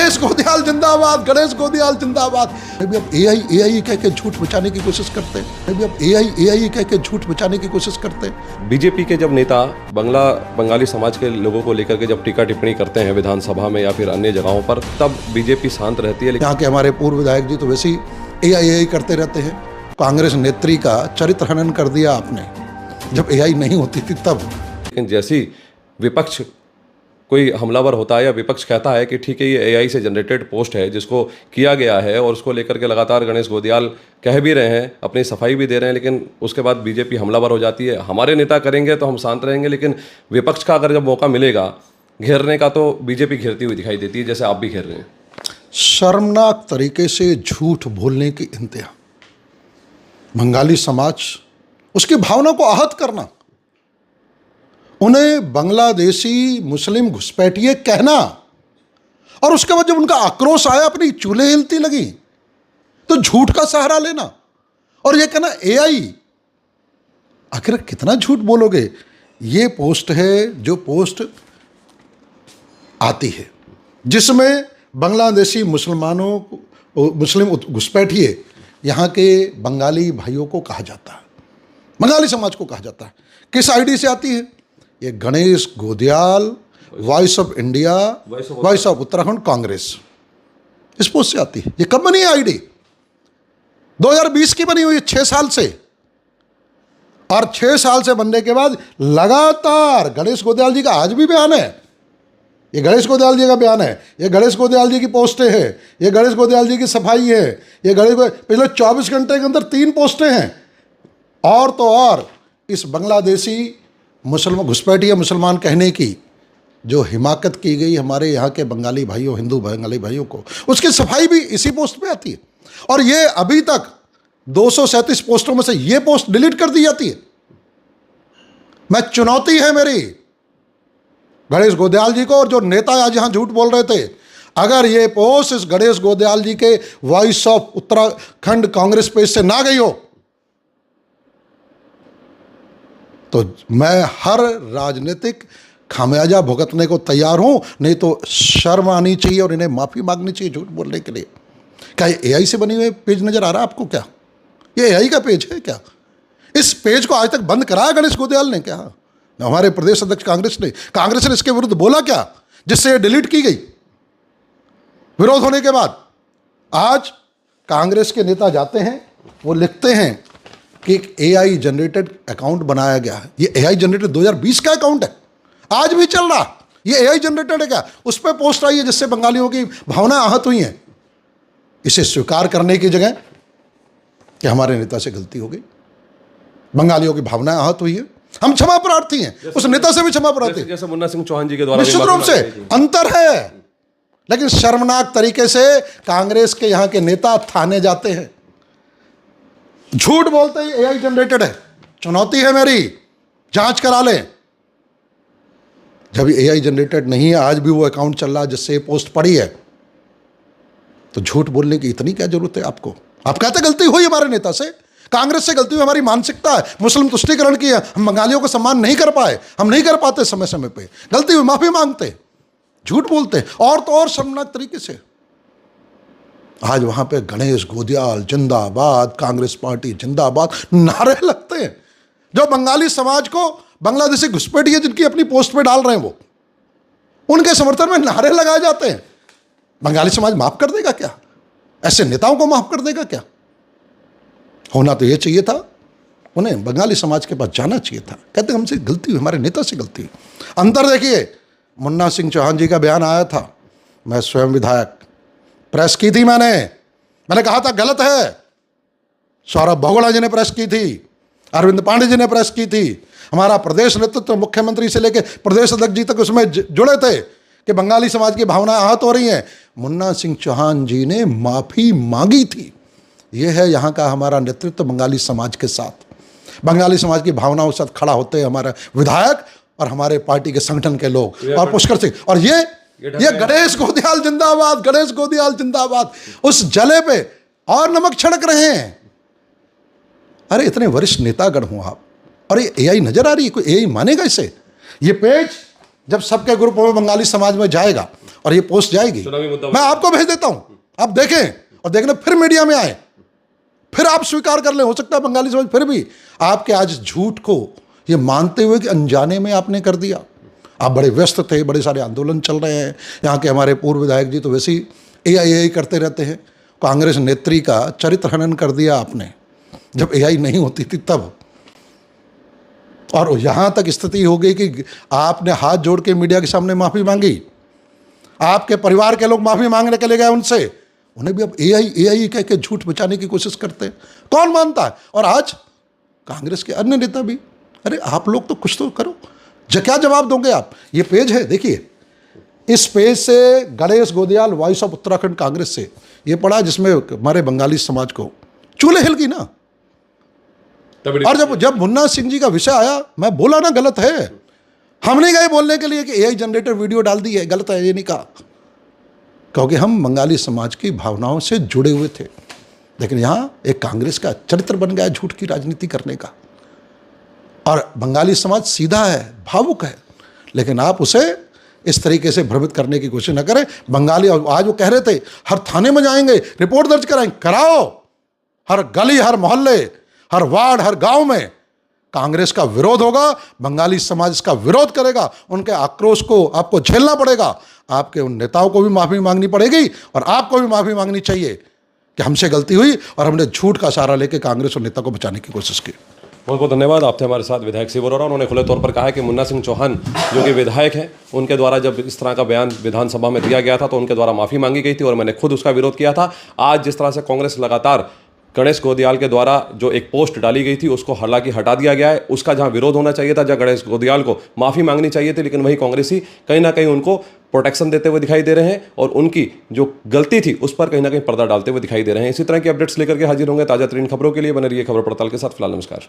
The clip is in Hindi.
गणेश गोदियाल जिंदाबाद, गणेश गोदियाल जिंदाबाद। अभी अब एआई कह के झूठ बचाने की कोशिश करते हैं। अभी अब एआई कह के झूठ बचाने की कोशिश करते हैं। बीजेपी के जब नेता बंगाली समाज के लोगों को लेकर के जब टीका टिप्पणी करते हैं विधानसभा में या फिर अन्य जगहों पर, तब बीजेपी शांत रहती है। लेकिन यहाँ के हमारे पूर्व विधायक जी तो वैसे ही एआई करते रहते हैं। कांग्रेस नेत्री का चरित्र हनन कर दिया आपने, जब एआई नहीं होती थी तब। लेकिन जैसी विपक्ष कोई हमलावर होता है या विपक्ष कहता है कि ठीक है ये एआई से जनरेटेड पोस्ट है जिसको किया गया है, और उसको लेकर के लगातार गणेश गोदियाल कह भी रहे हैं, अपनी सफाई भी दे रहे हैं, लेकिन उसके बाद बीजेपी हमलावर हो जाती है। हमारे नेता करेंगे तो हम शांत रहेंगे, लेकिन विपक्ष का अगर जब मौका मिलेगा घेरने का तो बीजेपी घेरती हुई दिखाई देती है, जैसे आप भी घेर रहे हैं। शर्मनाक तरीके से झूठ बोलने की इंतहा, बंगाली समाज, उसकी भावना को आहत करना, उन्हें बांग्लादेशी मुस्लिम घुसपैठिए कहना, और उसके बाद जब उनका आक्रोश आया, अपनी चूल्हे हिलती लगी, तो झूठ का सहारा लेना और यह कहना एआई। आखिर कितना झूठ बोलोगे। ये पोस्ट है जो पोस्ट आती है जिसमें बांग्लादेशी मुस्लिम घुसपैठिए यहाँ के बंगाली भाइयों को कहा जाता है, बंगाली समाज को कहा जाता है। किस आईडी से आती है? ये Ganesh Godiyal, voice of India, voice of Uttarakhand Congress, इस पोस्ट से आती है। ये कब बनी है आईडी? 2020 की बनी हुई है, 6 साल से। और 6 साल से बनने के बाद लगातार गणेश गोदियाल जी का आज भी बयान है, ये गणेश गोदियाल जी का बयान है, ये गणेश गोदियाल जी की पोस्टें हैं, ये गणेश गोदियाल जी की सफाई है, ये पिछले 24 घंटे के अंदर 3 पोस्टें हैं। और तो और इस बांग्लादेशी घुसपैठिए मुसलमान कहने की जो हिमाकत की गई हमारे यहाँ के बंगाली भाइयों, हिंदू बंगाली भाइयों को, उसकी सफाई भी इसी पोस्ट पे आती है। और ये अभी तक 237 पोस्टों में से ये पोस्ट डिलीट कर दी जाती है। मैं चुनौती है मेरी गणेश गोदियाल जी को, और जो नेता आज यहाँ झूठ बोल रहे थे, अगर ये पोस्ट इस गणेश गोदियाल जी के voice of Uttarakhand Congress page से ना गई हो तो मैं हर राजनीतिक खामियाजा भुगतने को तैयार हूं। नहीं तो शर्म आनी चाहिए और इन्हें माफी मांगनी चाहिए झूठ बोलने के लिए। क्या ये एआई से बनी हुई पेज नजर आ रहा है आपको? क्या ये एआई का पेज है क्या? इस पेज को आज तक बंद कराया गणेश गोदियाल ने क्या? हमारे प्रदेश अध्यक्ष कांग्रेस ने इसके विरुद्ध बोला क्या जिससे ये डिलीट की गई? विरोध होने के बाद आज कांग्रेस के नेता जाते हैं, वो लिखते हैं कि एक एआई जनरेटेड अकाउंट बनाया गया है। ये एआई जनरेटेड 2020 का अकाउंट है, आज भी चल रहा। ये एआई जनरेटेड है क्या? उस पर पोस्ट आई है जिससे बंगालियों की भावना आहत हुई हैं। इसे स्वीकार करने की जगह कि हमारे नेता से गलती हो गई, बंगालियों की भावना आहत हुई है, हम क्षमा प्रार्थी हैं, उस नेता से भी क्षमा प्रार्थी। जैसे मुन्ना सिंह चौहान जी के द्वारा निश्चित रूप से अंतर है, लेकिन शर्मनाक तरीके से कांग्रेस के यहाँ के नेता थाने जाते हैं, झूठ बोलते ही एआई जनरेटेड है। चुनौती है मेरी, जांच करा लें। जब एआई जनरेटेड नहीं है, आज भी वो अकाउंट चल रहा है जिससे पोस्ट पड़ी है, तो झूठ बोलने की इतनी क्या जरूरत है आपको? आप कहते गलती हुई हमारे नेता से, कांग्रेस से गलती हुई, हमारी मानसिकता है, मुस्लिम तुष्टीकरण की है, हम बंगालियों को सम्मान नहीं कर पाए, हम नहीं कर पाते समय समय पे, गलती हुई माफी मांगते, झूठ बोलते और तो और शर्मनाक तरीके से। आज वहां पे गणेश गोदियाल जिंदाबाद, कांग्रेस पार्टी जिंदाबाद नारे लगते हैं, जो बंगाली समाज को बांग्लादेशी घुसपैठिए जिनकी अपनी पोस्ट पे डाल रहे हैं, वो उनके समर्थन में नारे लगाए जाते हैं। बंगाली समाज माफ कर देगा क्या? ऐसे नेताओं को माफ कर देगा क्या? होना तो ये चाहिए था, उन्हें बंगाली समाज के पास जाना चाहिए था, कहते हमसे गलती हुई, हमारे नेता से गलती हुई। अंतर देखिए, मुन्ना सिंह चौहान जी का बयान आया था, मैं स्वयं विधायक, प्रेस की थी, मैंने कहा था गलत है। सौरभ बहुगुणा जी ने प्रेस की थी, अरविंद पांडे जी ने प्रेस की थी, हमारा प्रदेश नेतृत्व मुख्यमंत्री से लेकर प्रदेश अध्यक्ष जी तक उसमें जुड़े थे कि बंगाली समाज की भावनाएं आहत हो रही हैं। मुन्ना सिंह चौहान जी ने माफी मांगी थी। यह है यहाँ का हमारा नेतृत्व बंगाली समाज के साथ, बंगाली समाज की भावनाओं के साथ खड़ा होते हैं हमारे विधायक और हमारे पार्टी के संगठन के लोग और पुष्कर सिंह। और ये गणेश गोदियाल जिंदाबाद, गणेश गोदियाल जिंदाबाद, उस जले पे और नमक छिड़क रहे हैं। अरे इतने वरिष्ठ नेतागण हो आप, और ये एआई नजर आ रही है? कोई एआई मानेगा इसे? ये पेज जब सबके ग्रुपों में बंगाली समाज में जाएगा और ये पोस्ट जाएगी, चुनावी मुद्दा मैं आपको भेज देता हूं, आप देखें और देखना, फिर मीडिया में आए, फिर आप स्वीकार कर लें। हो सकता है बंगाली समाज फिर भी आपके आज झूठ को ये मानते हुए कि अनजाने में आपने कर दिया। आप बड़े व्यस्त थे, बड़े सारे आंदोलन चल रहे हैं, यहाँ के हमारे पूर्व विधायक जी तो वैसे ही एआई करते रहते हैं। कांग्रेस नेत्री का चरित्र हनन कर दिया आपने, जब एआई नहीं होती थी तब। और यहाँ तक स्थिति हो गई कि आपने हाथ जोड़ के मीडिया के सामने माफ़ी मांगी, आपके परिवार के लोग माफ़ी मांगने के लिए गए उनसे, उन्हें भी अब एआई कह के झूठ बचाने की कोशिश करते हैं। कौन मानता है? और आज कांग्रेस के अन्य नेता भी, अरे आप लोग तो कुछ तो करो, क्या जवाब दोगे आप? ये पेज है, देखिए, इस पेज से गणेश गोदियाल वॉइस ऑफ उत्तराखंड कांग्रेस से ये पढ़ा, जिसमें हमारे बंगाली समाज को चूल्हे हिल की ना। और जब मुन्ना सिंह जी का विषय आया, मैं बोला ना गलत है, हम नहीं गए बोलने के लिए कि एआई जनरेटर वीडियो डाल दी है, गलत है, ये नहीं कहा, क्योंकि हम बंगाली समाज की भावनाओं से जुड़े हुए थे। लेकिन यहाँ एक कांग्रेस का चरित्र बन गया झूठ की राजनीति करने का। और बंगाली समाज सीधा है, भावुक है, लेकिन आप उसे इस तरीके से भ्रमित करने की कोशिश न करें। बंगाली आज वो कह रहे थे हर थाने में जाएंगे, रिपोर्ट दर्ज कराएंगे, कराओ। हर गली, हर मोहल्ले, हर वार्ड, हर गांव में कांग्रेस का विरोध होगा, बंगाली समाज इसका विरोध करेगा, उनके आक्रोश को आपको झेलना पड़ेगा। आपके उन नेताओं को भी माफ़ी मांगनी पड़ेगी और आपको भी माफ़ी मांगनी चाहिए कि हमसे गलती हुई और हमने झूठ का सहारा लेकर कांग्रेस और नेता को बचाने की कोशिश की। बहुत बहुत धन्यवाद। आप थे हमारे साथ विधायक शिव अरोड़ा। उन्होंने खुले तौर पर कहा है कि मुन्ना सिंह चौहान जो कि विधायक हैं, उनके द्वारा जब इस तरह का बयान विधानसभा में दिया गया था तो उनके द्वारा माफ़ी मांगी गई थी और मैंने खुद उसका विरोध किया था। आज जिस तरह से कांग्रेस लगातार गणेश गोदियाल के द्वारा जो एक पोस्ट डाली गई थी उसको हालांकि हटा दिया गया है, उसका जहां विरोध होना चाहिए था, जहां गणेश गोदियाल को माफ़ी मांगनी चाहिए थी, लेकिन वही कांग्रेसी कहीं ना कहीं उनको प्रोटेक्शन देते हुए दिखाई दे रहे हैं और उनकी जो गलती थी उस पर कहीं ना कहीं पर्दा डालते हुए दिखाई दे रहे हैं। इसी तरह की अपडेट्स लेकर के हाजिर होंगे ताज़ा तरीन खबरों के लिए। बने रहिए खबर पड़ताल के साथ। फिलहाल नमस्कार।